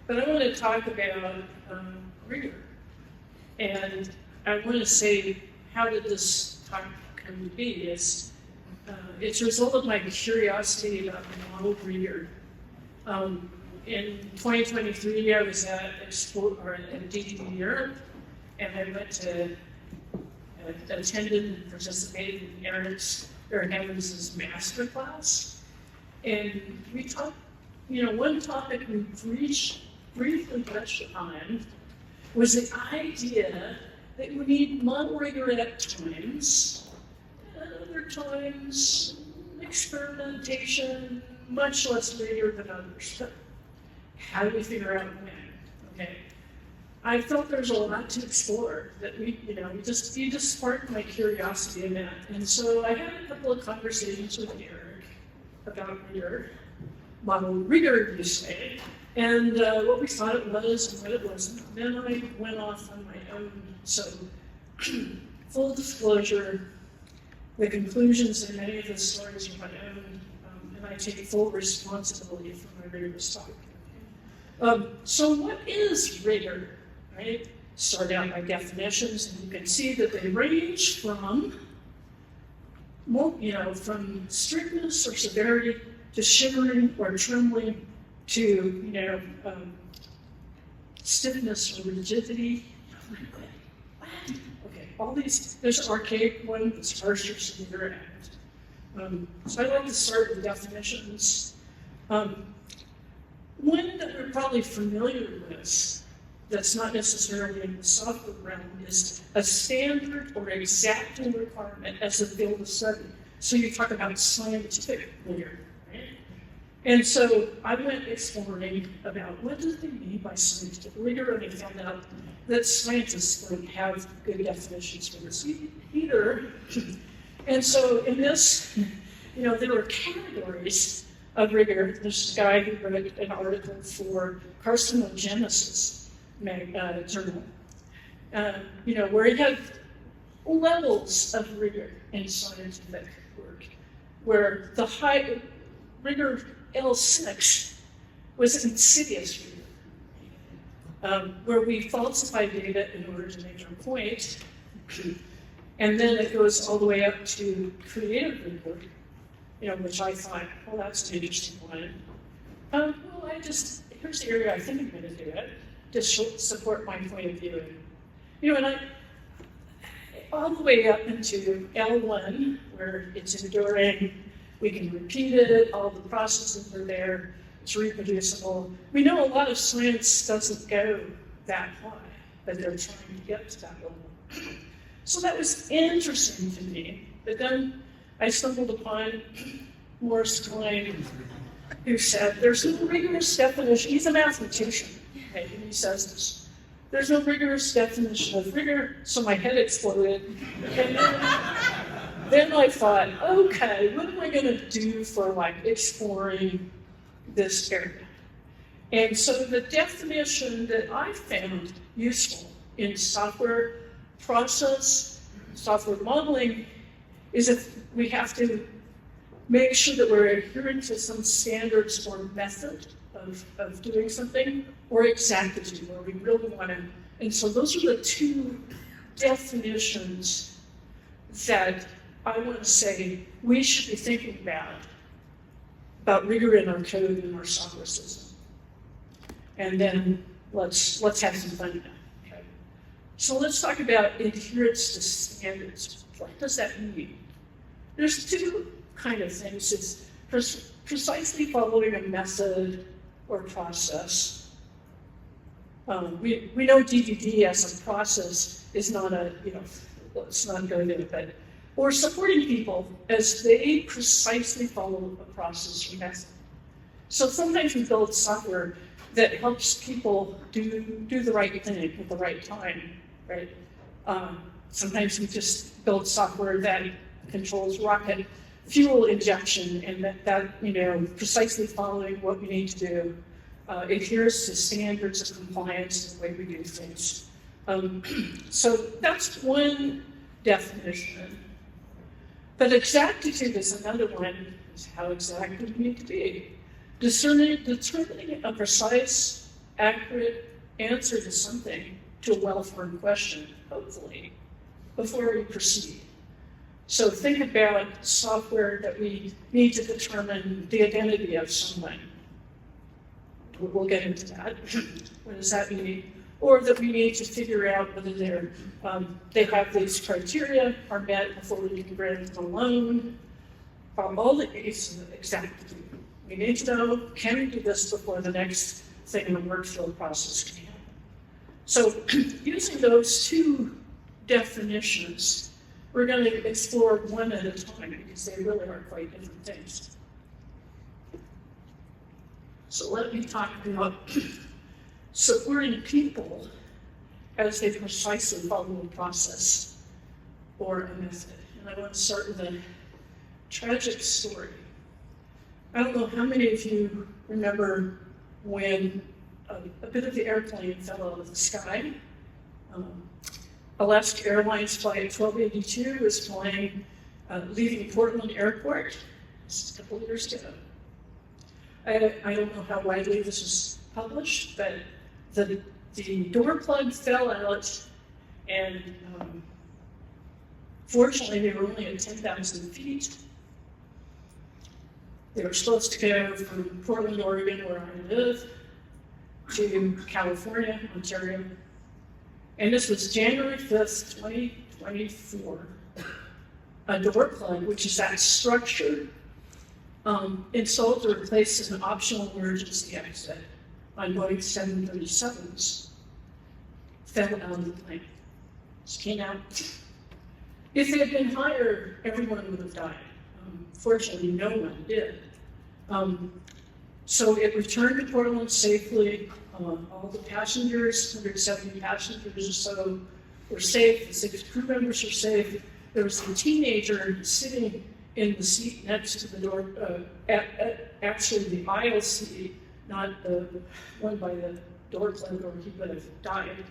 But I want to talk about rigor. And I want to say, how did this talk come to be? It's a result of my curiosity about the model rigor. In 2023, I was at DDD Europe, and I went to attended and participated in Eric Evans' master class. And we talked, one topic we briefly touched upon was the idea that we need model rigor at times, and other times experimentation, much less rigor than others. But how do we figure out when? Okay. I felt there's a lot to explore that you just sparked my curiosity in that. And so I had a couple of conversations with Eric about rigor, model rigor, you say, and what we thought it was and what it wasn't. Then I went off on my own. So full disclosure, the conclusions in many of the stories are my own, and I take full responsibility for my rigorous talk. So what is rigor? Right? Start out by definitions, and you can see that they range from, from strictness or severity to shivering or trembling to, stiffness or rigidity. Okay, all these. There's an archaic one that's harsher, severe, and so I like to start with definitions. One that we're probably familiar with, that's not necessarily in the software realm, is a standard or exacting requirement as a field of study. So you talk about scientific rigor, right? And so I went exploring about what do they mean by scientific rigor, and I found out that scientists don't have good definitions for this either. And so in this, there were categories of rigor. There's a guy who wrote an article for Carcinogenesis journal, where he had levels of rigor in scientific work, where the high rigor L6 was insidious rigor, where we falsify data in order to make our point, and then it goes all the way up to creative rigor, which I thought, well, that's an interesting one. Here's the area I think I'm going to do it, to support my point of view. And I, all the way up into L1, where it's enduring, we can repeat it, all the processes are there, it's reproducible. We know a lot of science doesn't go that high, but they're trying to get to that level. So that was interesting to me. But then I stumbled upon Morris Klein, who said, there's no rigorous definition. He's a mathematician. Okay, and he says this. There's no rigorous definition of rigor, so my head exploded. And then I thought, okay, what am I going to do for exploring this area? And so the definition that I found useful in software process, software modeling, is if we have to make sure that we're adhering to some standards or method of doing something, or exactitude, where we really want to. And so those are the two definitions that I want to say we should be thinking about rigor in our code and our software system. And then let's have some fun now. Okay? So let's talk about adherence to standards. What does that mean? There's two kind of things. It's precisely following a method or process. We know DDD as a process is not it's not good, but or supporting people as they precisely follow a process or method. So sometimes we build software that helps people do the right thing at the right time, right? Sometimes we just build software that controls rocket fuel injection, and that precisely following what we need to do adheres to standards of compliance and the way we do things. So that's one definition. But exactitude is another one. Is how exact do we need to be? Determining a precise, accurate answer to something, to a well-formed question, hopefully, before we proceed. So think about software that we need to determine the identity of someone. We'll get into that. What does that mean? Or that we need to figure out whether they have these criteria are met before we can grant them a loan. All the cases, exactly. We need to know, can we do this before the next thing in the workflow process can happen? So using those two definitions, we're going to explore one at a time because they really are quite different things. So let me talk about supporting people as they precisely follow a process or a method. And I want to start with a tragic story. I don't know how many of you remember when a bit of the airplane fell out of the sky. Alaska Airlines Flight 1282 was flying, leaving Portland Airport. This is a couple of years ago. I don't know how widely this was published, but the door plug fell out, and fortunately they were only at 10,000 feet. They were supposed to go from Portland, Oregon, where I live, to California, Ontario. And this was January 5th, 2024. A door plug, which is that structure, installed to replace an optional emergency exit on Boeing 737s, fell out of the plane. Just came out. If it had been higher, everyone would have died. Fortunately, no one did. So it returned to Portland safely. All the passengers, 170 passengers or so, were safe. The 6 crew members were safe. There was a teenager sitting in the seat next to the door, actually the aisle seat, not the one by the door plug, or he would have died,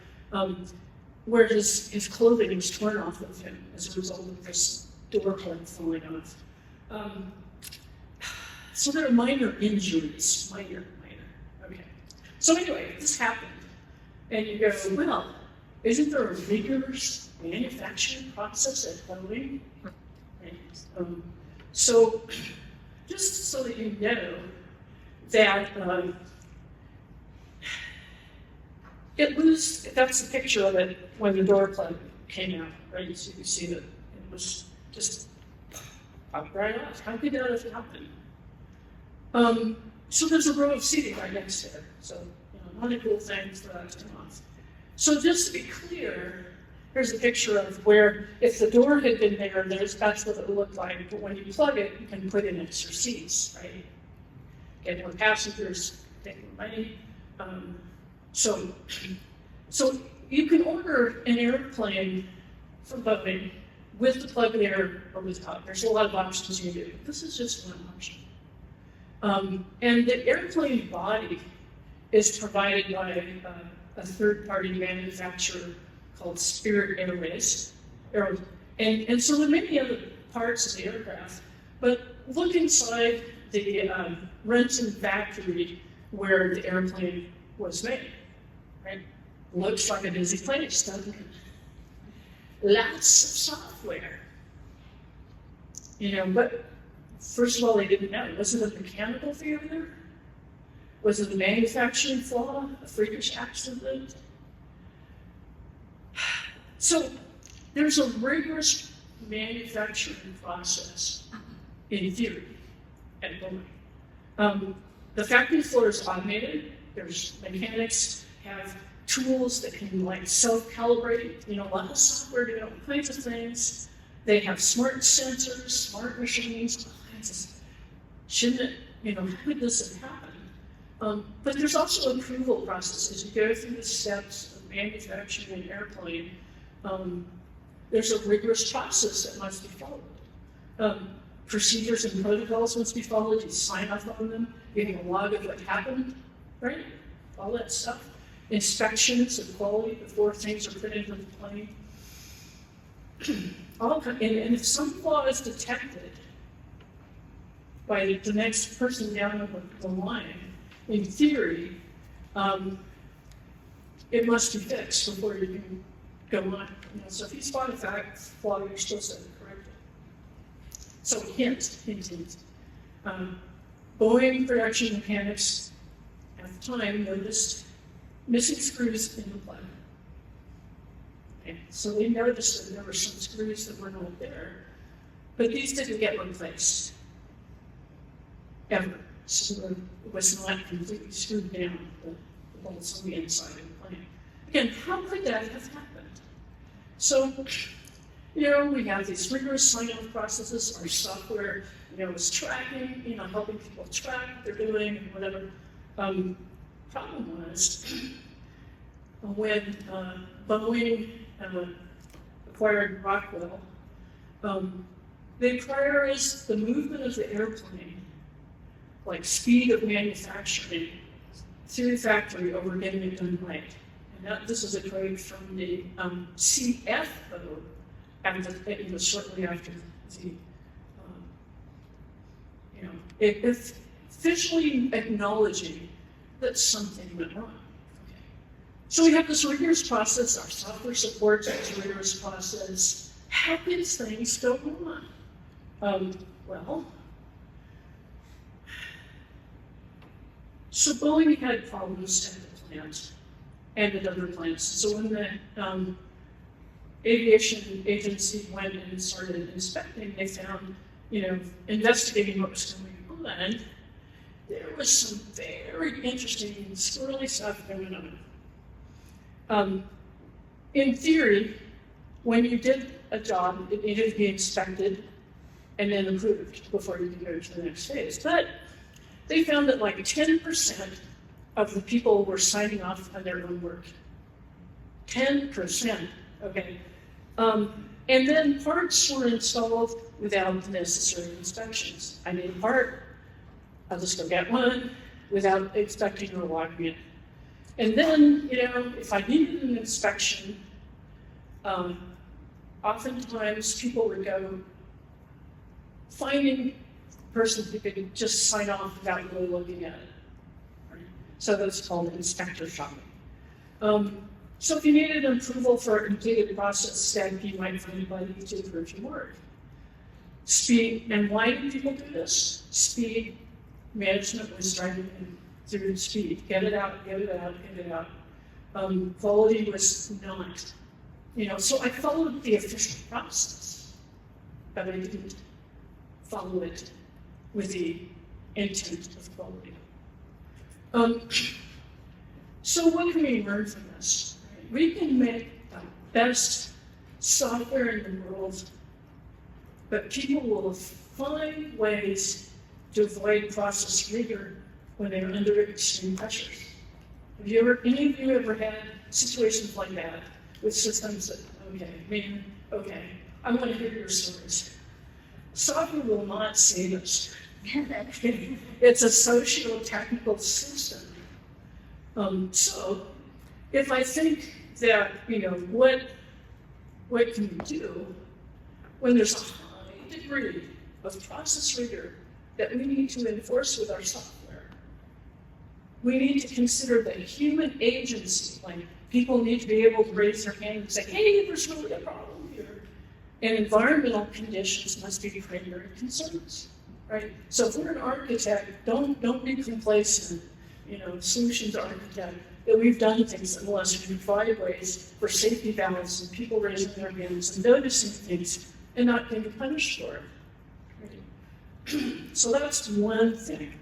where his clothing was torn off of him as a result of this door plug falling off. So there are minor injuries, minor. Okay. So anyway, this happened, and you go, well, isn't there a rigorous manufacturing process at Boeing? Right. So just so that you know that that's a picture of it when the door plug came out, right? So you can see that it was just popped right off. How could that have happened? So there's a row of seating right next to it. So, not a cool thing for that to come off. So just to be clear, here's a picture of where, if the door had been there, that's what it looked like. But when you plug it, you can put in extra seats, right? Get more passengers, take more money. So you can order an airplane from Boeing with the plug there or without. There's a lot of options you do. This is just one option. And the airplane body is provided by a third-party manufacturer called Spirit Airways. And so there are many other parts of the aircraft, but look inside the Renton factory where the airplane was made. Right? Looks like a busy place, doesn't it? Lots of software. But first of all, they didn't know. Was it a mechanical failure? Was it a manufacturing flaw? A freakish accident? So there's a rigorous manufacturing process in theory at Boeing. The factory floor is automated. There's mechanics have tools that can self-calibrate. A lot of software to do all kinds of things. They have smart sensors, smart machines, all kinds of. Shouldn't it? How could this have happened? But there's also an approval process as you go through the steps of manufacturing an airplane. There's a rigorous process that must be followed. Procedures and protocols must be followed. You sign off on them. You have a log of what happened, right? All that stuff. Inspections of quality before things are put into the plane. And if some flaw is detected, by the next person down the line, in theory, it must be fixed before you can go on. So if you spot a flaw, you're supposed to correct it. So hint. Boeing production mechanics at the time noticed missing screws in the plug. Okay, so they noticed that there were some screws that were not there, but these didn't get replaced, ever. So it was not completely screwed down, the bolts on the inside of the plane. Again, how could that have happened? So, we have these rigorous sign-off processes. Our software, is tracking, helping people track what they're doing and whatever. Problem was, when Boeing acquired Rockwell, they prioritized the movement of the airplane, like speed of manufacturing, through the factory over getting it done right. And this is a quote from the CFO, shortly after the, officially acknowledging that something went wrong. Okay. So we have this rigorous process, our software supports this rigorous process. How can things go wrong? So Boeing had problems at the plant and at other plants. So when the aviation agency went and started inspecting, they found, investigating what was going on, there was some very interesting and squirrely stuff going on. In theory, when you did a job, it needed to be inspected and then approved before you could go to the next phase. But they found that like 10% of the people were signing off on their own work. 10%, okay? And then parts were installed without the necessary inspections. I need a part, I'll just go get one without expecting or logging it. And then, if I needed an inspection, oftentimes people would go finding the person who could just sign off without really looking at it. Right? So that's called inspector shopping. So if you needed an approval for a completed process step, you might find anybody to approve your work. Speed, and why do people do this? Speed management was driving through speed. Get it out, get it out, get it out. Quality was not. So I followed the official process, but I didn't follow it with the intent of quality. So what can we learn from this? We can make the best software in the world, but people will find ways to avoid process rigor when they're under extreme pressures. Have any of you ever had situations like that with systems that, okay, I want to hear your stories. Software will not save us. It's a socio-technical system. So if I think that, what can we do when there's a high degree of process rigor that we need to enforce with our software? We need to consider the human agency, like people need to be able to raise their hand and say, hey, there's really a problem here. And environmental conditions must be primary concerns, right? So if we're an architect, don't be complacent, solutions architect, that we've done things in the last 5 ways for safety valves and people raising their hands and noticing things and not getting punished for it. Right? So that's one thing.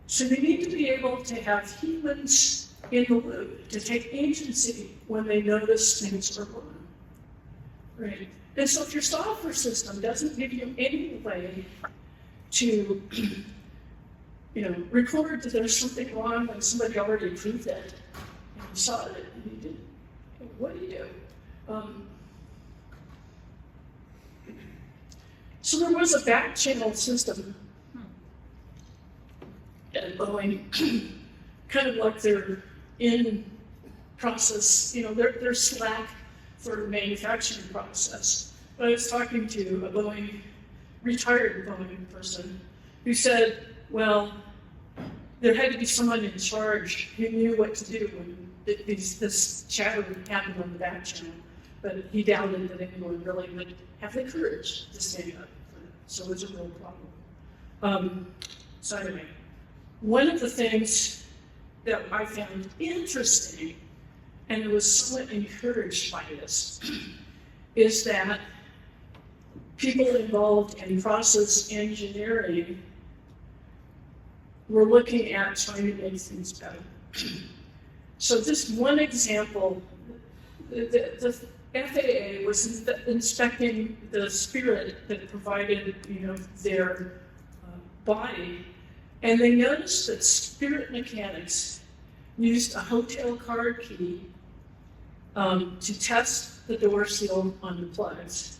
So we need to be able to have humans in the loop, to take agency when they notice things are wrong. Right? And so if your software system doesn't give you any way to record that there's something wrong when somebody already approved it, and you saw it, and you didn't, what do you do? So there was a back channel system at Boeing, kind of like their in process, their Slack for manufacturing process. But I was talking to a Boeing retired Boeing person who said, well, there had to be someone in charge who knew what to do when this chatter happened on the back channel, but he doubted that anyone really would have the courage to stand up for it. So it's a real problem. So anyway, one of the things that I found interesting, and I was somewhat encouraged by this, is that people involved in process engineering were looking at trying to make things better. So this one example, the FAA was inspecting the Spirit that provided, their body, and they noticed that Spirit mechanics used a hotel card key to test the door seal on the plugs.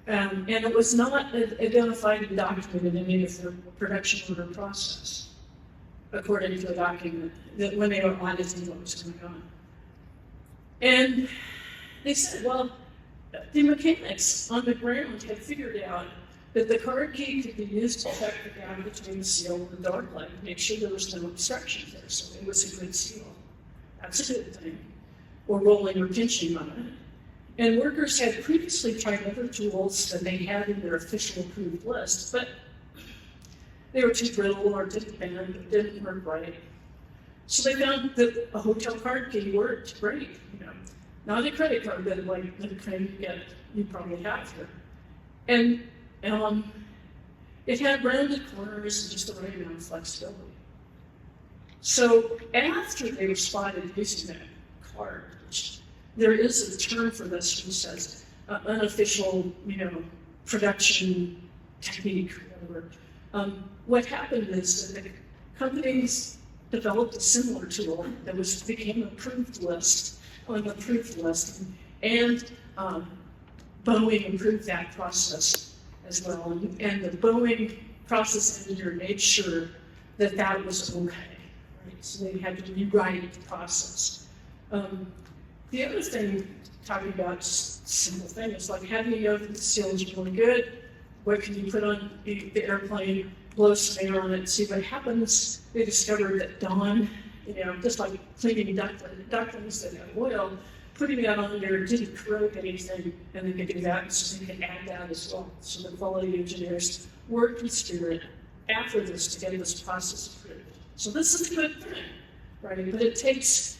And it was not identified and documented in any of their production order process, according to a document that when they were auditing what was going on. And they said, well, the mechanics on the ground had figured out that the card key could be used to check the gap between the seal and the door plug, make sure there was no obstruction there, so it was a good seal. That's a good thing. Or rolling or pinching on it. And workers had previously tried other tools that they had in their official approved list, but they were too brittle or didn't bend or didn't work right. So they found that a hotel card key worked great, Not a credit card, but like the kind you probably have here. And it had rounded corners and just the right amount of flexibility. So after they were spotted using that card, there is a term for this which says unofficial, production technique or whatever. What happened is that the companies developed a similar tool that became an approved list, on the approved list, and Boeing improved that process as well. And the Boeing process engineer made sure that that was okay. Right? So they had to rewrite the process. The other thing, talking about simple thing, is like, how do you know that the seal is really good? What can you put on the airplane, blow some air on it, see what happens? They discovered that Dawn, just like cleaning ducklings that have oil, putting that on there didn't corrode anything, and they could do that, so they could add that as well. So the quality engineers worked with Spirit after this to get this process approved. So this is a good thing, right? But it takes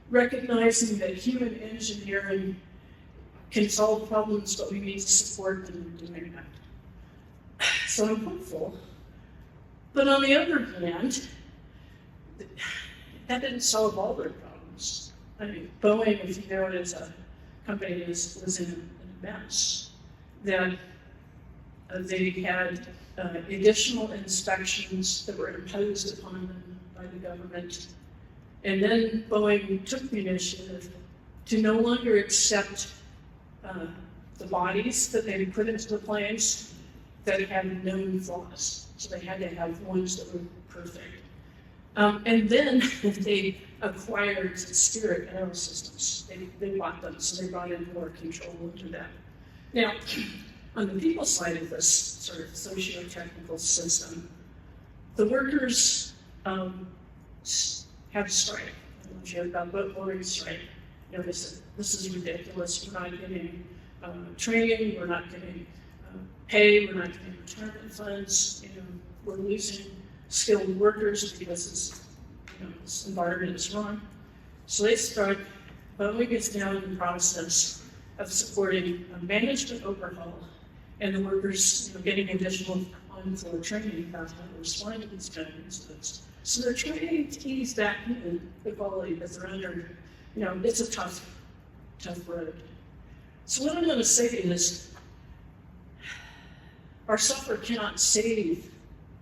recognizing that human engineering can solve problems, but we need to support them in doing that. So I'm hopeful. But on the other hand, that didn't solve all their problems. I mean, Boeing, if you know it as a company, was in a mess. That they had additional inspections that were imposed upon them by the government. And then Boeing took the initiative to no longer accept the bodies that they put into the planes that had known flaws. So they had to have ones that were perfect. And then they acquired Spirit Aerosystems. They bought them, so they brought in more control into that. Now, on the people side of this sort of socio-technical system, the workers have a strike. I don't know if you heard about Boeing strike. They said, this is ridiculous. We're not getting training. We're not getting pay. We're not getting retirement funds. We're losing skilled workers because this environment is wrong. So they start. Boeing is now in the process of supporting a management overhaul, and the workers getting additional on-floor training about how to respond to these kind of incidents. So they're trying to ease back in the quality that they're under. It's a tough road. So what I'm going to say is, our software cannot save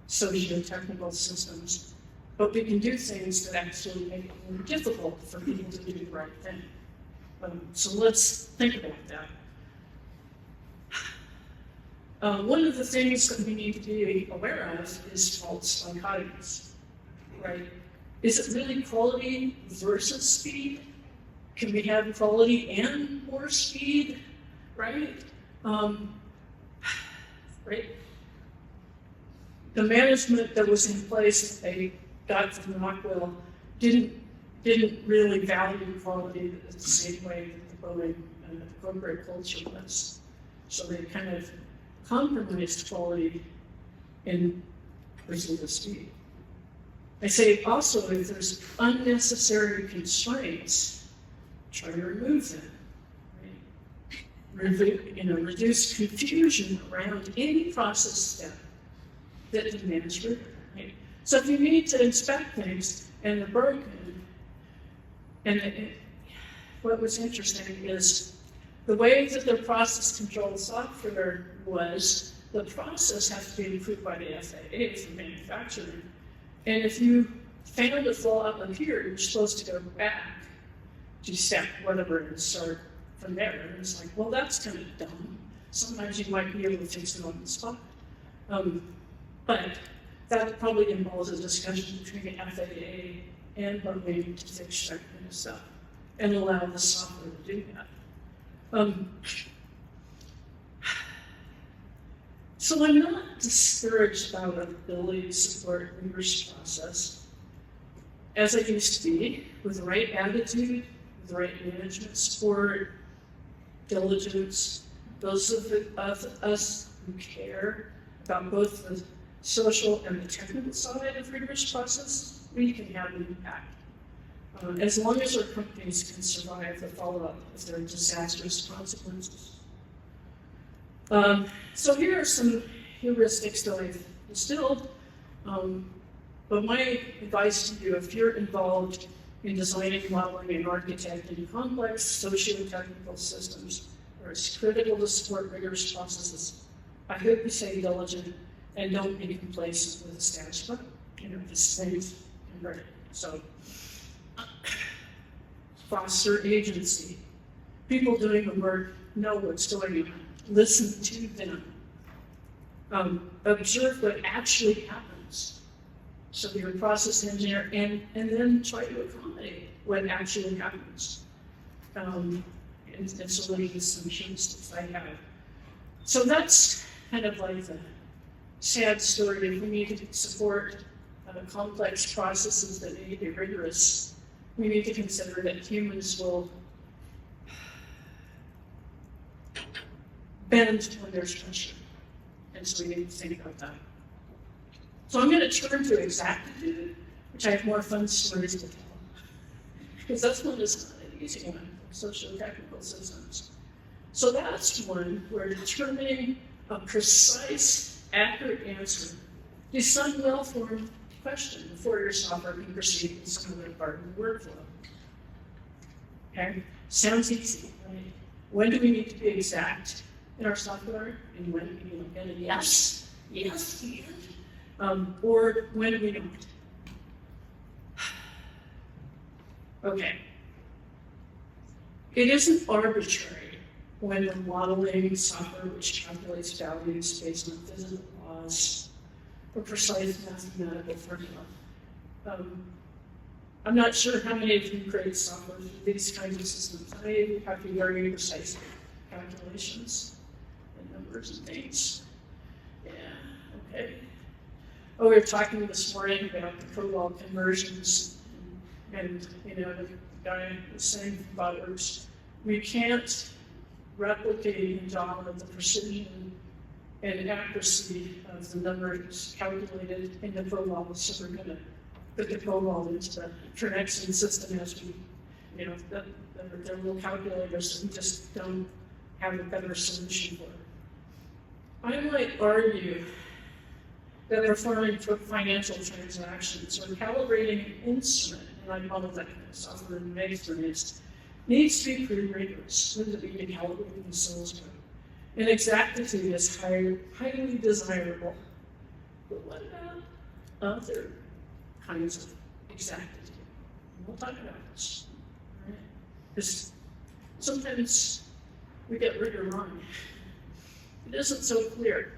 socio-technical systems, but we can do things that actually make it more difficult for people to do the right thing. So let's think about that. One of the things that we need to be aware of is false dichotomies, right? Is it really quality versus speed? Can we have quality and more speed, right? right? The management that was in place that they got from Rockwell didn't really value quality the same way that the Boeing and the corporate culture was. So they kind of compromised quality in pursuit of speed. I say also, if there's unnecessary constraints, try to remove them. Right? Reduce confusion around any process step that demands rigor. Right? So if you need to inspect things and they're broken, what was interesting is the way that the process control software was, the process has to be approved by the FAA for manufacturing. And if you found a flaw up here, you're supposed to go back to step whatever and start from there. And it's like, well, that's kind of dumb. Sometimes you might be able to fix it on the spot. But that probably involves a discussion between the FAA and Boeing to fix that kind of stuff and allow the software to do that. So I'm not discouraged about our ability to support Wirfs process as I used to be, with the right attitude, with the right management support, diligence. Those of us who care about both the social and the technical side of Wirfs process, we can have an impact. As long as our companies can survive the follow-up if there are disastrous consequences. So here are some heuristics that I've distilled. But my advice to you, if you're involved in designing, modeling, and architecting complex socio-technical systems, where it's critical to support rigorous processes, I hope you stay diligent and don't be complacent with the status quo. Just things and right. So, foster agency. People doing the work know what's going on. Listen to them. Observe what actually happens. So you're a process engineer, and then try to accommodate what actually happens. And so these are some heuristics I have. So that's kind of like the sad story. If we need to support complex processes that need to be rigorous, we need to consider that humans will bend when there's pressure. And so we need to think about that. So I'm going to turn to xDriven, which I have more fun stories to tell. Because that's one that's not an easy one, socio-technical systems. So that's one where determining a precise, accurate answer is some well-formed question before your software can proceed with some other part of the workflow. Okay? Sounds easy, right? When do we need to be exact in our software? And when do we get a yes? Yes, and. Or when do we not? Okay. It isn't arbitrary when we're modeling software which calculates values based on physical laws or precise mathematical formula. I'm not sure how many of you create software for these kinds of systems. How many of you have to do very precise calculations and numbers and things? Yeah, okay. Oh, we were talking this morning about the COBOL conversions, and the guy was saying about Wirfs, we can't replicate in Java the precision and accuracy of the numbers calculated in the COBOL, so we're going to put the COBOL into the connection system as we, they're little calculators that we just don't have a better solution for. I might argue that performing financial transactions or calibrating an instrument, and I call it that kind of software in my experience, needs to be pretty rigorous with the being calibrating the source code. And exactitude is highly desirable. But what about other kinds of exactitude? We'll talk about this. Right? Because sometimes we get rigor wrong. It isn't so clear.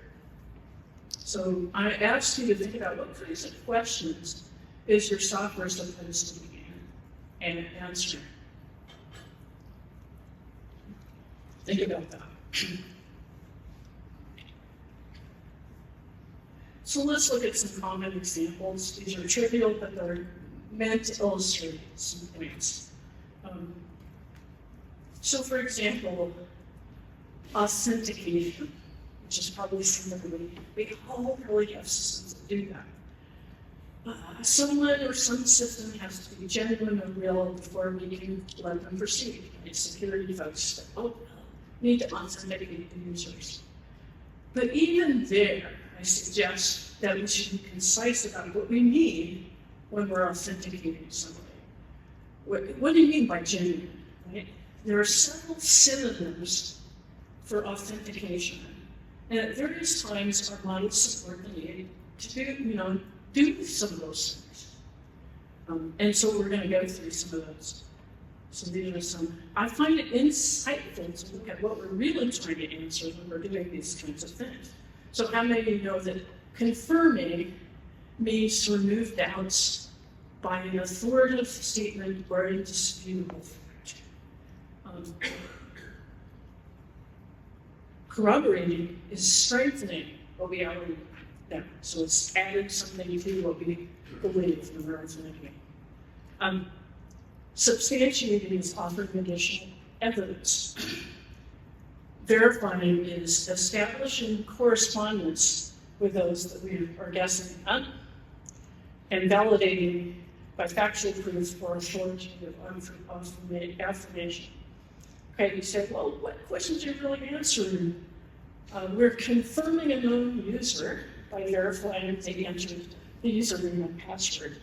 So I asked you to think about what kinds of questions is your software supposed to be answering. Think about that. So let's look at some common examples. These are trivial, but they're meant to illustrate some points. So for example, authentication, which is probably something we all really have systems that do that. Someone or some system has to be genuine and real before we can let them proceed. Right? Security folks need to authenticate the users. But even there, I suggest that we should be concise about what we mean when we're authenticating somebody. What do you mean by genuine? Right? There are several synonyms for authentication. And at various times, our models support the need to do some of those things. And so we're going to go through some of those. So these are some. I find it insightful to look at what we're really trying to answer when we're doing these kinds of things. So how many of you know that confirming means to remove doubts by an authoritative statement or indisputable fact? Corroborating is strengthening what we already know. So it's adding something to what we believe when we're authenticating. Substantiating is offering additional evidence. Verifying is establishing correspondence with those that we are guessing on, and validating by factual proof or authoritative affirmation. Okay, you say, well, what questions are you really answering? We're confirming a known user by verifying they entered the username and password.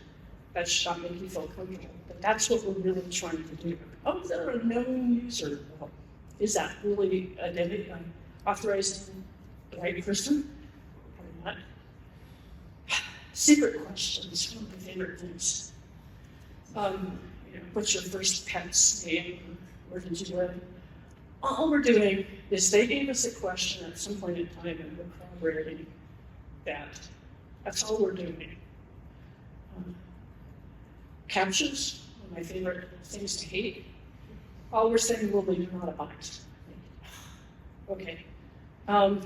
That should not make you feel comfortable, but that's what we're really trying to do. Oh, they're a known user. Well, is that really identity authorizing the right person? Probably not. Secret questions, one of my favorite things. What's your first pet's name? Where did you live? All we're doing is they gave us a question at some point in time and we're corroborating that. That's all we're doing. Captions, one of my favorite things to hate. All we're saying, well, you're not a bot. Okay. I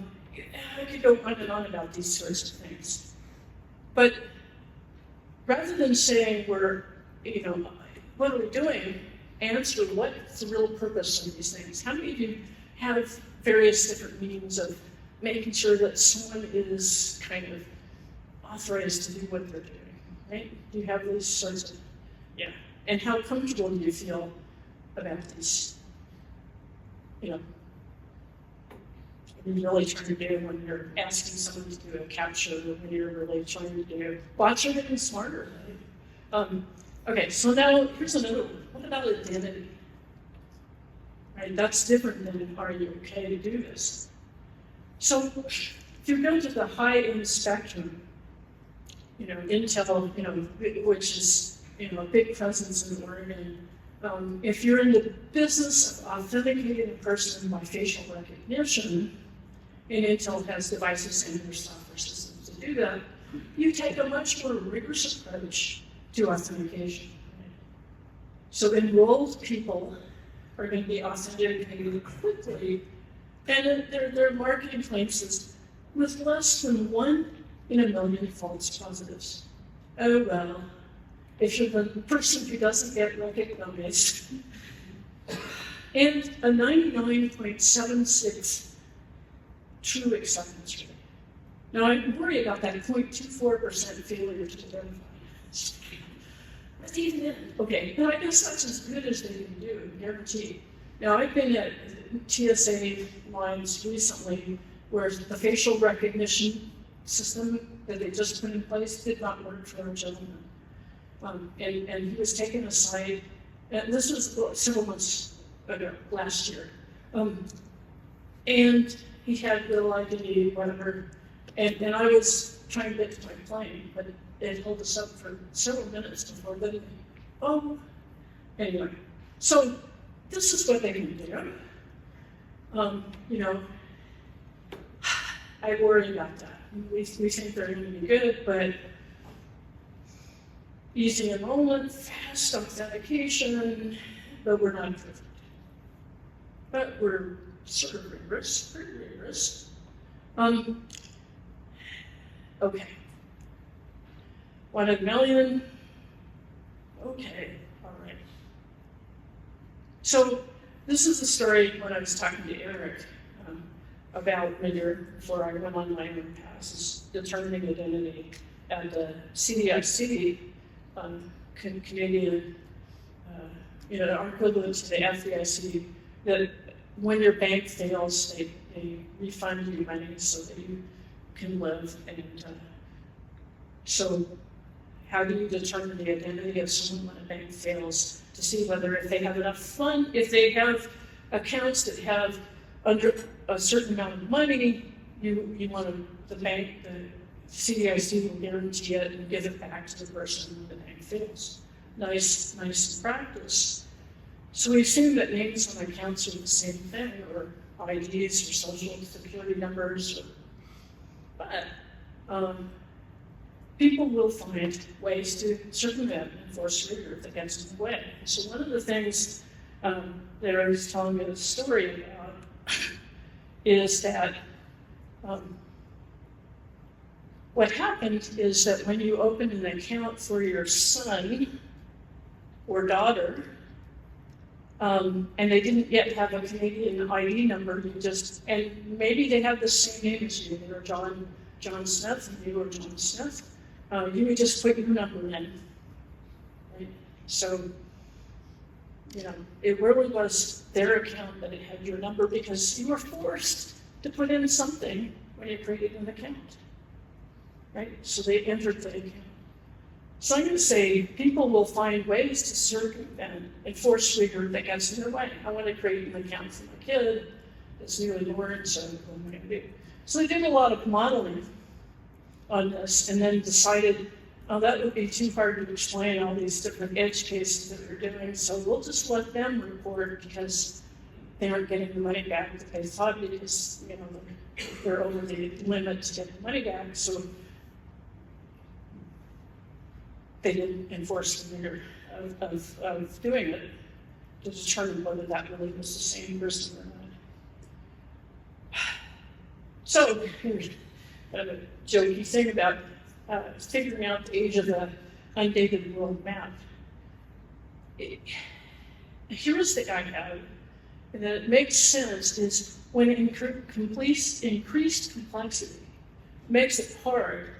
could go on and on about these sorts of things. But rather than saying we're, what are we doing? Answer what's the real purpose of these things. How many of you have various different means of making sure that someone is kind of authorized to do what they're doing, right? Do you have these sorts of, yeah. And how comfortable do you feel about these, what are you really trying to do when you're asking someone to do a capture, when you're really trying to do, bots are getting smarter, right? Okay, so now here's another one. What about identity? Right, that's different than are you okay to do this? So if you go to the high-end spectrum, Intel, which is a big presence in Oregon. If you're in the business of authenticating a person by facial recognition, and Intel has devices and their software systems to do that, you take a much more rigorous approach to authentication. So enrolled people are going to be authenticated quickly, and their marketing claims is with less than 1 in a million false positives. Oh well, if you're the person who doesn't get recognized, and a 99.76 true acceptance rate. Now I worry about that 0.24% failure to identify. That's even in. Okay, but I guess that's as good as they can do, guaranteed. Now I've been at TSA lines recently where the facial recognition system that they just put in place did not work for a gentleman. And he was taken aside, and this was several months ago, last year. And he had little identity, whatever, and I was trying to get to my plane, but it held us up for several minutes before letting me. Anyway, so this is what they can do. I worry about that. We think they're going to be good, but easy enrollment, fast authentication, but we're not perfect. But we're sort of rigorous, pretty rigorous. Okay. 1 in a million. Okay, all right. So this is the story when I was talking to Eric about Rigor before I went on my own path, is determining identity. And the CDIC, Canadian, our equivalent to the FDIC, that when your bank fails, they refund you money so that you can live. And so how do you determine the identity of someone when a bank fails to see whether if they have enough fund, if they have accounts that have under a certain amount of money, you want the bank, the CDIC will guarantee it and give it back to the person when the bank fails. Nice practice. So we assume that names on accounts are the same thing, or IDs or social security numbers, but people will find ways to circumvent and enforce rigor that gets in the way. So one of the things that I was telling you a story about is that what happened is that when you open an account for your son or daughter, and they didn't yet have a Canadian ID number, and maybe they have the same name as you, they were John Smith, and you were John Smith, you would just put your number in, right? So, it really was their account that it had your number because you were forced to put in something when you created an account, right? So they entered the account. So I'm going to say people will find ways to circumvent and force rigor that gets in their way. I want to create an account for my kid that's newly born, so what am I going to do? So they did a lot of modeling on this and then decided, oh, that would be too hard to explain all these different edge cases that they're doing, so we'll just let them report because they aren't getting the money back that they thought because they're over the limit to get the money back. So they didn't enforce the rigor of doing it to determine whether that really was the same person or not. So here's kind of a jokey thing about figuring out the age of the undated world map. A heuristic I have, and that it makes sense, is when increased complexity makes it hard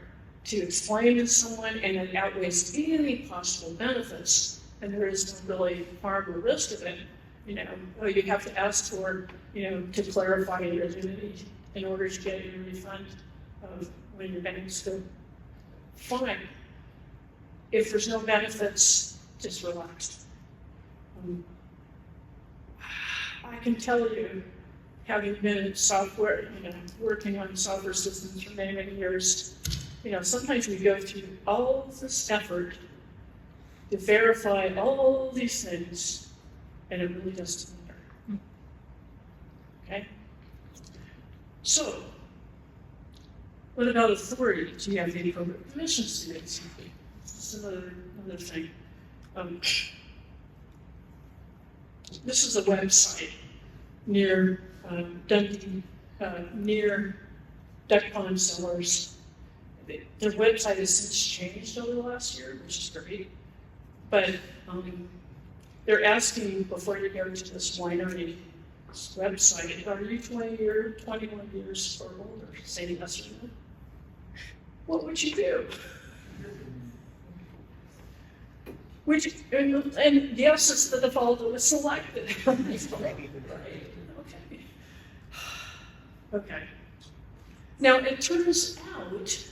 to explain to someone and it outweighs any possible benefits, and there is no really harm or risk of it, you have to ask for, to clarify your identity in order to get your refund of when your bank's good. Fine. If there's no benefits, just relax. I can tell you, having been in software, working on software systems for many, many years, sometimes we go through all this effort to verify all these things, and it really doesn't matter. Okay? So, what about authority? Do you have the appropriate permissions to make something? This is another thing. This is a website near Dundee, near Duck Pond Cellars. Their website has since changed over the last year, which is great. But they're asking before you go to this winery website, are you 21 years or older? Say yes or no. What would you do? And yes, it's the default that was selected. Okay. Now it turns out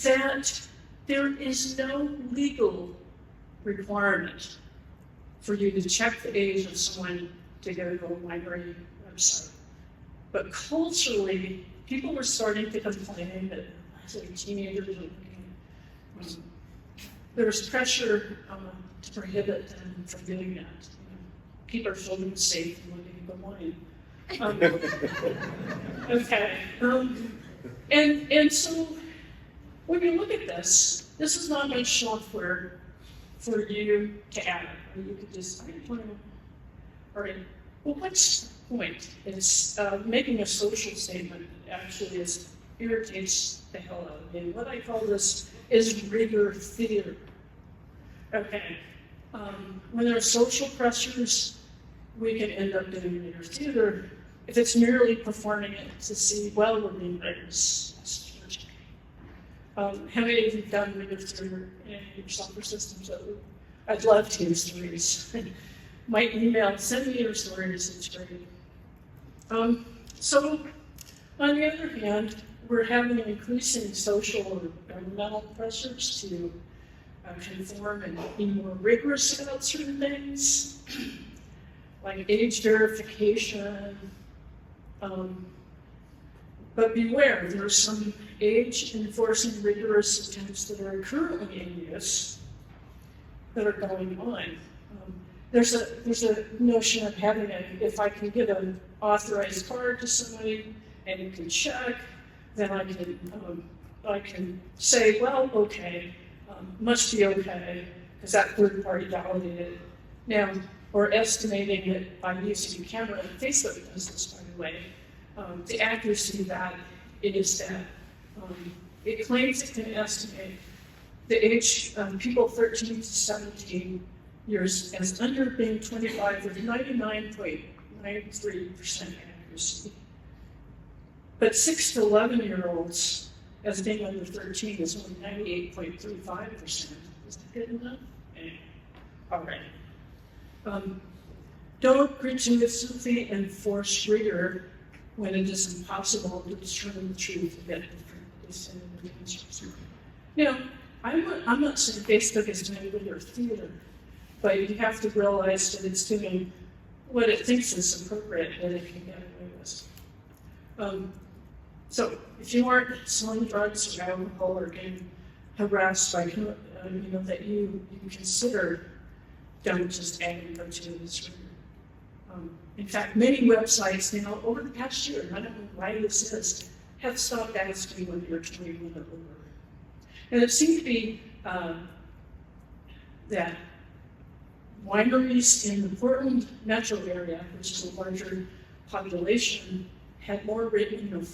that there is no legal requirement for you to check the age of someone to go to a winery website. But culturally, people were starting to complain that teenagers were there was pressure to prohibit them from doing that. Keep our children safe and looking at the wine. Okay. And so when you look at this is not much software for you to add. You could just, all right. Well, what's the point? It's making a social statement that actually is irritates the hell out of me. What I call this is rigor theater. Okay. When there are social pressures, we can end up doing rigor theater. If it's merely performing it to see, well, we're being rigorous. How many of you have done rigor theater in your software systems? I'd love to hear stories. My email, send me your stories, it's great. So, on the other hand, we're having increasing social or governmental pressures to conform and be more rigorous about certain things, like age verification. But beware, there are some age-enforcing rigorous attempts that are currently in use that are going on. There's a notion of having if I can get an authorized card to somebody and you can check, then I can say, well, okay, must be okay, because that third party validated it. Now, or estimating it by using a camera, and Facebook does this, by the way. The accuracy of that is that it claims it can estimate the age of people 13 to 17 years as under being 25 with 99.93% accuracy. But 6 to 11-year-olds as being under 13 is only 98.35%. Is that good enough? Anyway. All right. Don't gratuitously enforce rigor when it is impossible to determine the truth of it. Now, I'm not saying Facebook is doing rigor theater, but you have to realize that it's doing what it thinks is appropriate that it can get away with. So, if you aren't selling drugs or alcohol or getting harassed by, that you consider, don't just add gratuitous rigor. In fact, many websites now, over the past year, and I don't know why this is, have stopped asking whether you're 21 or older. And it seemed to be that wineries in the Portland metro area, which is a larger population, had more rigor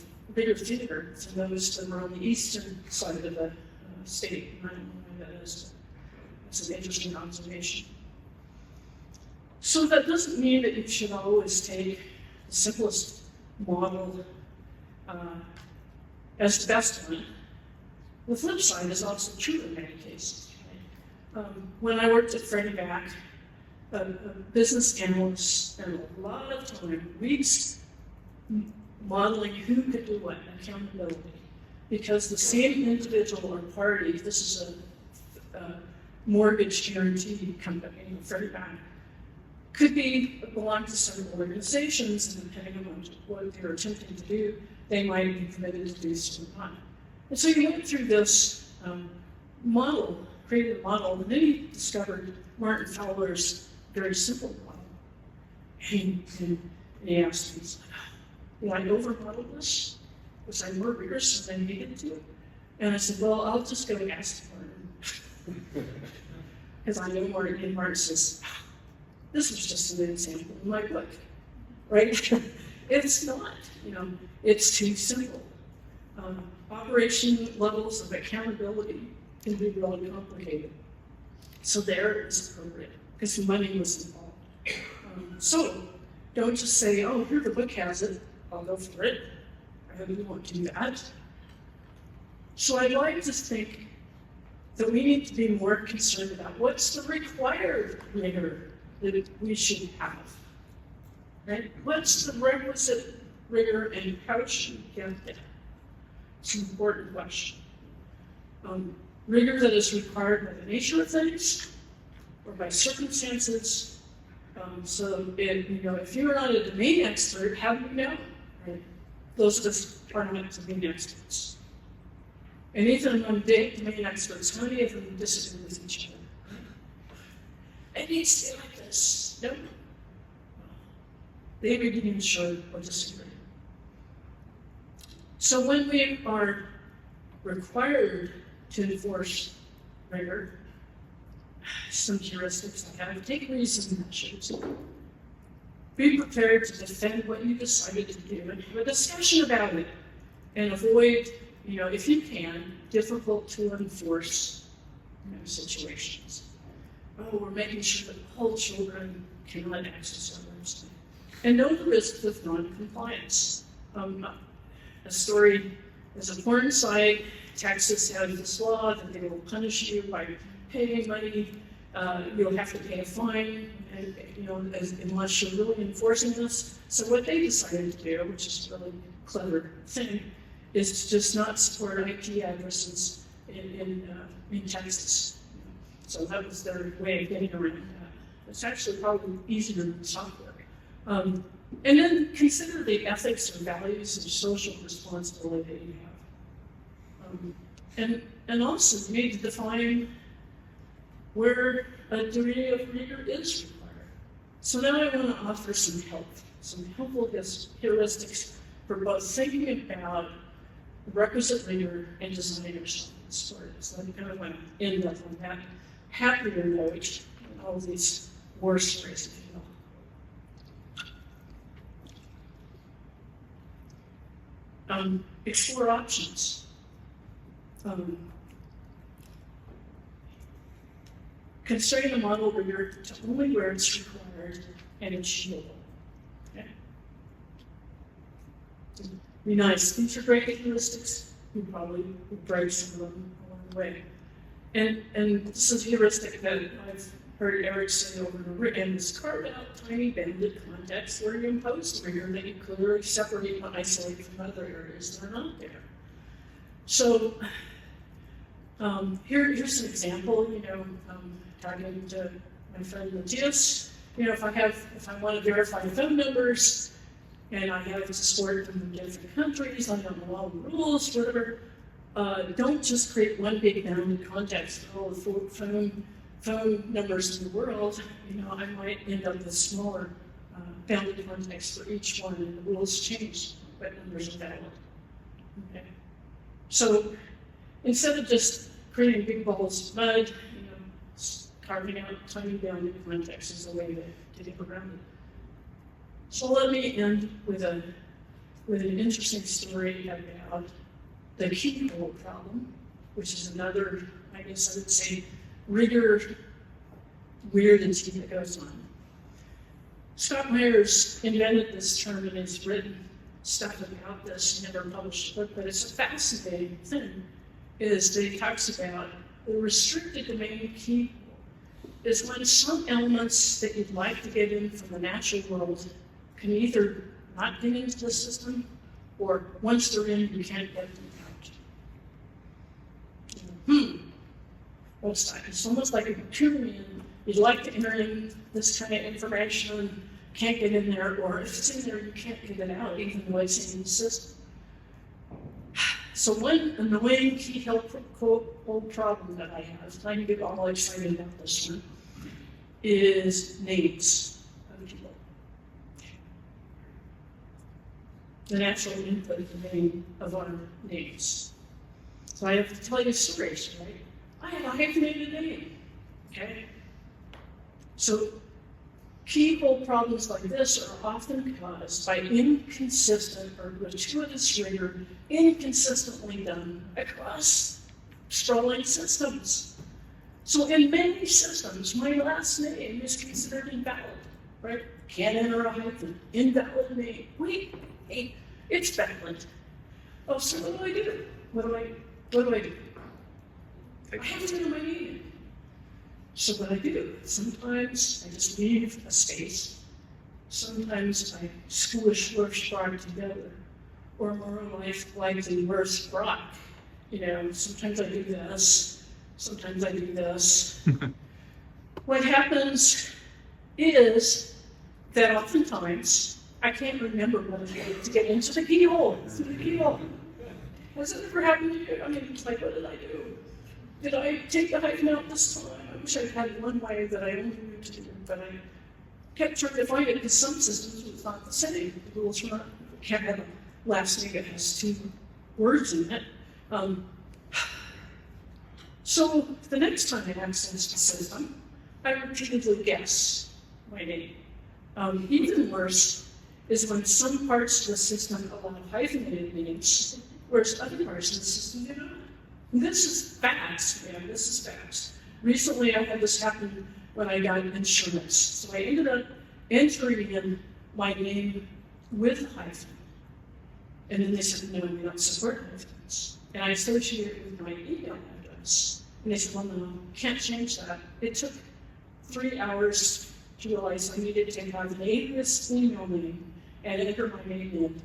theater than those that were on the eastern side of the state. And I don't know why that is. It's an interesting observation. So that doesn't mean that you should always take the simplest model as the best one. The flip side is also true in many cases. Right? When I worked at Freddie Mac, a business analyst spent a lot of time, weeks, modeling who could do what, accountability. Because the same individual or party, this is a mortgage guarantee company, Freddie Mac, could belong to several organizations, and depending on what they're attempting to do, they might be committed to do so or not. And so he went through this model, created a model, and then he discovered Martin Fowler's very simple model. And he asked me, he's like, did I over-model this? Was I more rigorous than I needed to? And I said, well, I'll just go ask Martin. Because I know Martin, and Martin says, this was just an example in my book, right? It's not, it's too simple. Operation levels of accountability can be really complicated. So there it's appropriate, because money was involved. So don't just say, oh, here the book has it, I'll go for it. I really won't do that. So I'd like to think that we need to be more concerned about what's the required rigor that we should have, right? What's the requisite rigor and how should we get there? It's an important question. Rigor that is required by the nature of things or by circumstances. So if you're not a domain expert, how do you know? Right? Those of us are not domain experts. And even among domain experts, how many of them disagree with each other? It needs to be like this. Nope. They may be even sure or disagree. So when we are required to enforce rigor, some heuristics I have, take reasonable measures. Be prepared to defend what you decided to do and have a discussion about it. and avoid, if you can, difficult to enforce situations. Oh, we're making sure that all children cannot access our website. And know the risks of non-compliance. A story is a porn site. Texas has this law that they will punish you by paying money. You'll have to pay a fine, and, unless you're really enforcing this. So what they decided to do, which is a really clever thing, is to just not support IP addresses in Texas. So that was their way of getting around that. It's actually probably easier than software. And then consider the ethics and values and social responsibility that you have. And also you need to define where a degree of rigor is required. So now I want to offer some helpful heuristics for both thinking about the requisite rigor and designing yourself for it. So I kind of want to end up on that happier note and all these war stories, if you will. Explore options. Constrain the model rigor to only where it's required and achievable. Okay? Be nice. These are great heuristics. You probably would break some of them along the way. And this is a heuristic that I've heard Eric say over and over again, is carve out tiny banded contexts where you impose rigor that you clearly separate and isolate from other areas that are not there. So here's an example, talking to my friend Matthias, if I want to verify phone numbers and I have to support them in different countries, I don't know all the rules, whatever, don't just create one big bounded context for all the phone numbers in the world. I might end up with smaller bounded context for each one, and the rules change, but numbers are valid. Okay. So instead of just creating big balls of mud, carving out tiny bounded context is a way to get around it. So let me end with an interesting story about the keyhole problem, which is another, I guess I would say, rigor weirdity that goes on. Scott Myers invented this term and has written stuff about this, never published a book, but it's a fascinating thing, is that he talks about the restricted domain keyhole is when some elements that you'd like to get in from the natural world can either not get into the system, or once they're in, you can't get them out. What's that? It's almost like a computer. You'd like to enter in this kind of information, can't get in there, or if it's in there, you can't get it out, even though it's in the system. So one annoying keyhole problem that I have, I get all excited about this one, is names of people. The natural input domain of our names. So I have to tell you a story, right? I have a hyphenated name, okay? So keyhole problems like this are often caused by inconsistent or gratuitous rigor, inconsistently done across sprawling systems. So in many systems, my last name is considered invalid, right? Can't enter a hyphen, invalid name. Wait, it's valid. Oh, so what do I do? What do I do? I have to enter my name. So what I do, sometimes I just leave a space. Sometimes I squish Wirfs-Brock together. Or more like the Wirfs-Brock. Sometimes I do this, sometimes I do this. What happens is that oftentimes I can't remember what I did to get into the keyhole. Has it ever happened to you? I mean, it's like, what did I do? Did I take the hyphen out this time? I wish I had one way that I only knew to do, but I kept trying to find it because some systems was not the same. The rules were not, can't have a last name that has two words in it. So the next time I access the system, I repeatedly guess my name. Even worse is when some parts of the system allow hyphenated names, whereas other parts of the system do not. And this is fast, man, this is fast. Recently, I had this happen when I got insurance. So I ended up entering in my name with a hyphen. And then they said, no, we don't support hyphens. And I associated it with my email address. And they said, well, no, can't change that. It took 3 hours to realize I needed to have an alias email name and enter my name in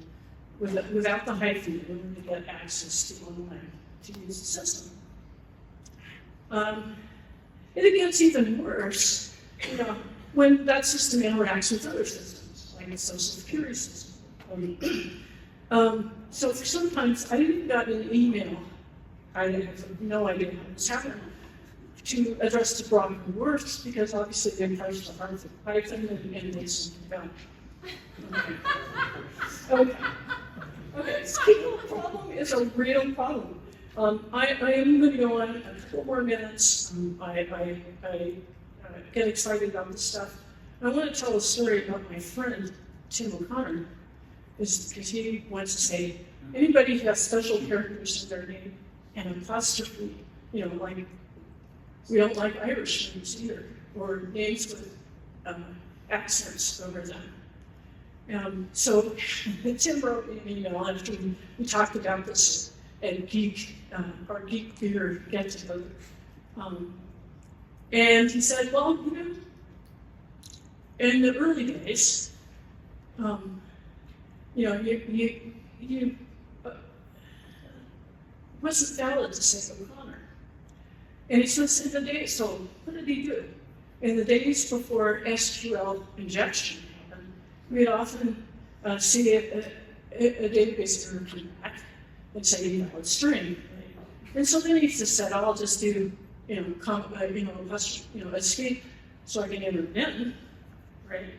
without the hyphen in order to get access to online to use the system. It gets even worse, when that system interacts with other systems, like the social security system. So for sometimes, I even got an email, I have no idea how this happened, to address to Brock and Wirfs, because obviously they parsed the hyphen and they something about it. Okay, so the problem is a real problem. I am going to go on a couple more minutes. I get excited about this stuff. I want to tell a story about my friend, Tim O'Connor, because he wants to say, anybody who has special characters in their name and apostrophe, like, we don't like Irish names either, or names with accents over them. So Tim wrote me an email after we talked about this at geek, our geek beer get together. And he said, well, in the early days, you wasn't valid to say O'Connor. And he says, in the days, so what did he do? In the days before SQL injection happened, we'd often see a database error come back and say, it's string. Right? And so then he just said, I'll just do, escape so I can enter it in, right?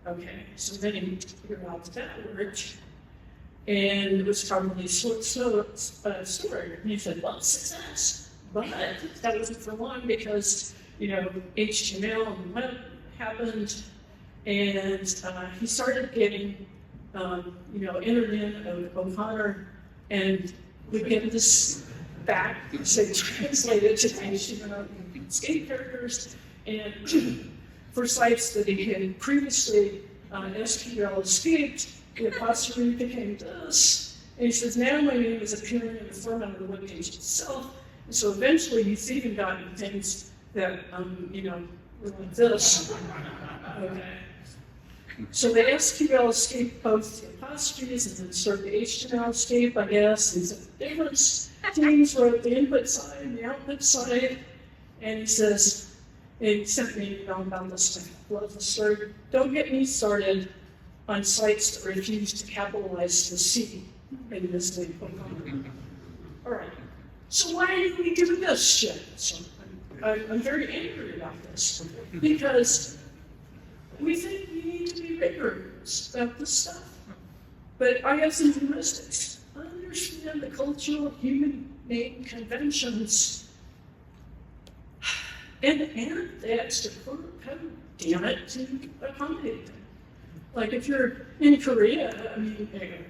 Okay, so then he figured out that worked. And it was probably stored. And he said, well, success. But that wasn't for long because, HTML and web happened. And he started getting, entered in of O'Connor and would get this back, say, translated to HTML and escape characters. And for sites that he had previously SQL escaped, the apostrophe became this. And he says, now my name is appearing in the format of the web page itself. And so eventually he's even gotten things that, were like this. Okay. So the SQL escaped both the apostrophes and then started the HTML escape, I guess. And so different teams wrote the input side and the output side. And he says, he sent me an email about this. I love the story. Don't get me started on sites that refuse to capitalize the C in this name. All right. So why do we do this shit? So I'm very angry about this because we think we need to be rigorous about this stuff. But I have some heuristics. I understand the cultural human name conventions and the extra code, damn it, to accommodate them. Like if you're in Korea, anyway,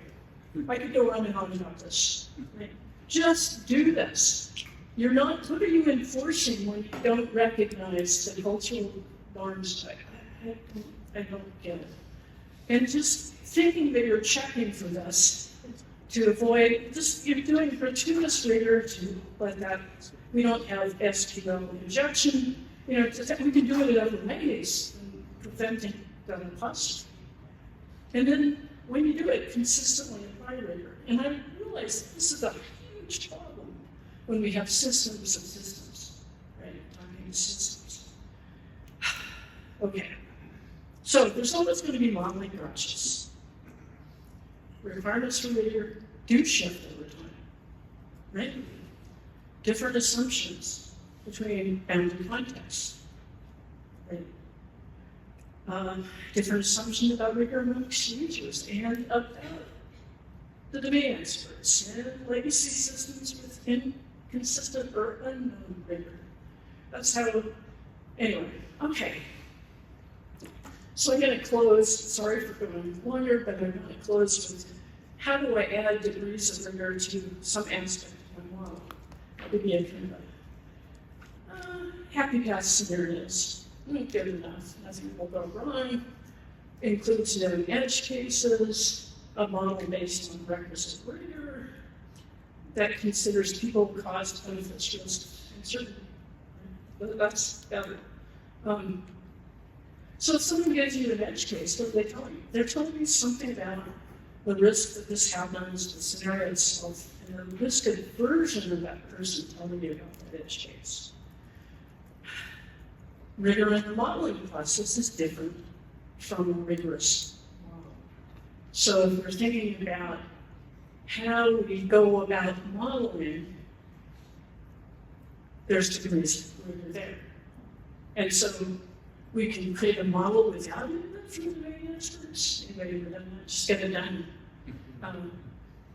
I could go on and on about this. Right? Just do this. What are you enforcing when you don't recognize the cultural norms? I don't get it. And just thinking that you're checking for this to avoid, you're doing gratuitous rigor to let that, we don't have SQL injection, we can do it in other ways, preventing that imposter. And then when you do it consistently apply rigor, and I realize this is a huge problem when we have systems of systems, right? Talking systems. Okay. So there's always going to be modeling garages. Requirements for rigor do shift over time, right? Different assumptions between bounded contexts, right? Different assumptions about rigor amongst users and about the domain experts and legacy systems with inconsistent or unknown rigor. That's how, anyway, okay. So I'm going to close, sorry for going longer, but I'm going to close with how do I add degrees of rigor to some aspect of my model? That would be a kind of happy path scenarios. Good enough. Nothing will go wrong. Includes known edge cases, a model based on requisite rigor that considers people, cost, benefits, risk, and certainty. That's better. So if someone gives you an edge case, what do they tell you? They're telling you something about the risk that this happens, the scenario itself, and the risk aversion of that person telling you about that edge case. Rigor in the modeling process is different from a rigorous model. So if we're thinking about how we go about modeling, there's degrees of rigor there. And so we can create a model without input from the domain experts. Anybody ever done that? Just get it done.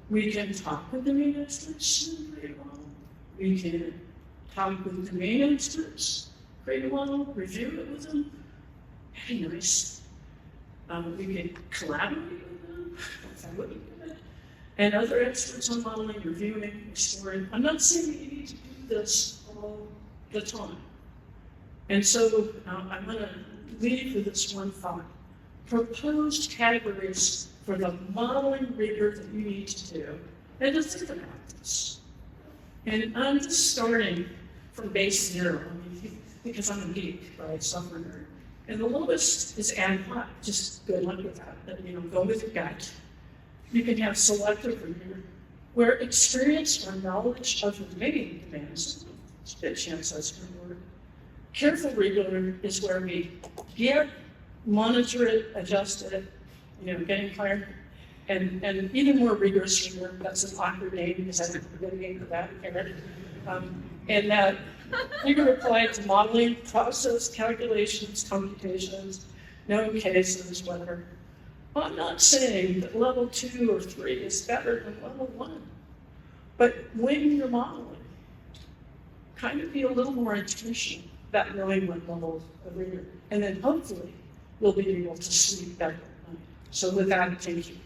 We can talk with domain experts and create a model. We can talk with domain experts, create a model, review it with them. That'd be nice. We can collaborate with them. That would be good. And other experts on modeling, reviewing, exploring. I'm not saying that you need to do this all the time. And so I'm going to leave with this one thought. Propose categories for the modeling rigor that you need to do, and to think about this. And I'm just starting from base zero, because I'm a geek, right, software nerd. And the lowest is ad hoc, just good luck with that, go with your gut. You can have selective rigor, where experience or knowledge of the domain demands, it's a good chance that's going to work. Careful rigor is where we get, monitor it, adjust it, getting higher, and even more rigorous rigor. That's an awkward name because I didn't put a name for that. And that rigor applied to modeling, process, calculations, computations, known cases, whatever. Well, I'm not saying that level 2 or 3 is better than level 1, but when you're modeling, kind of be a little more intentional about knowing what level of rigor, and then hopefully we'll be able to sleep better at night. So with that, thank you.